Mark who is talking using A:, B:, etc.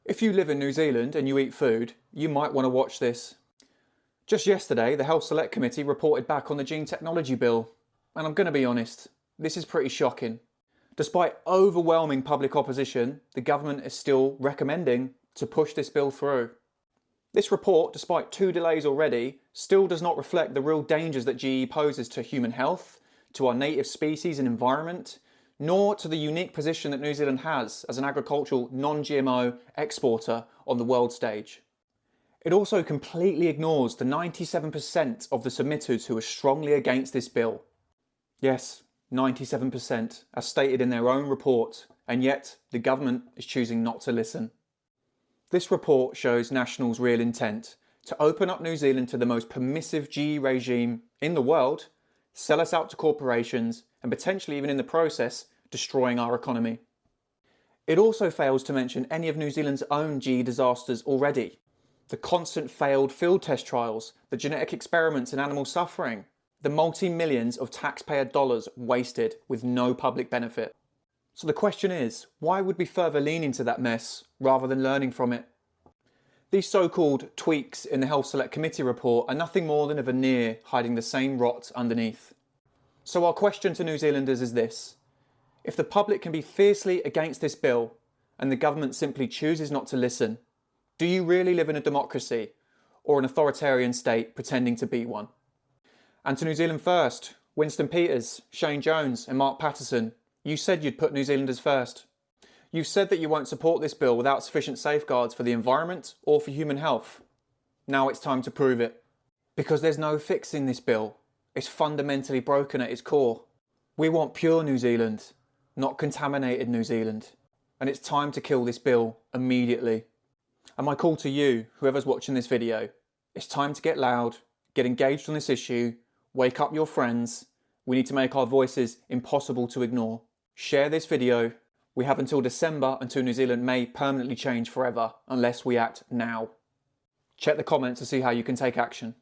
A: If you live in New Zealand and you eat food, you might want to watch this. Just yesterday, the Health Select Committee reported back on the Gene Technology Bill, and I'm going to be honest, this is pretty shocking. Despite overwhelming public opposition, the government is still recommending to push this bill through. This report, despite 2 delays already, still does not reflect the real dangers that GE poses to human health, to our native species and environment, nor to the unique position that New Zealand has as an agricultural non-GMO exporter on the world stage. It also completely ignores the 97% of the submitters who are strongly against this bill. Yes, 97%, as stated in their own report, and yet the government is choosing not to listen. This report shows National's real intent to open up New Zealand to the most permissive GE regime in the world, sell us out to corporations, and potentially even in the process, destroying our economy. It also fails to mention any of New Zealand's own GE disasters already. The constant failed field test trials, the genetic experiments in animal suffering, the multi-millions of taxpayer dollars wasted with no public benefit. So the question is, why would we further lean into that mess rather than learning from it? These so-called tweaks in the Health Select Committee report are nothing more than a veneer hiding the same rot underneath. So our question to New Zealanders is this: if the public can be fiercely against this bill and the government simply chooses not to listen, do you really live in a democracy or an authoritarian state pretending to be one? And to New Zealand First, Winston Peters, Shane Jones and Mark Patterson, you said you'd put New Zealanders first. You've said that you won't support this bill without sufficient safeguards for the environment or for human health. Now it's time to prove it. Because there's no fixing this bill. It's fundamentally broken at its core. We want pure New Zealand, not contaminated New Zealand. And it's time to kill this bill immediately. And my call to you, whoever's watching this video, it's time to get loud, get engaged on this issue, wake up your friends. We need to make our voices impossible to ignore. Share this video. We have until December until New Zealand may permanently change forever unless we act now. Check the comments to see how you can take action.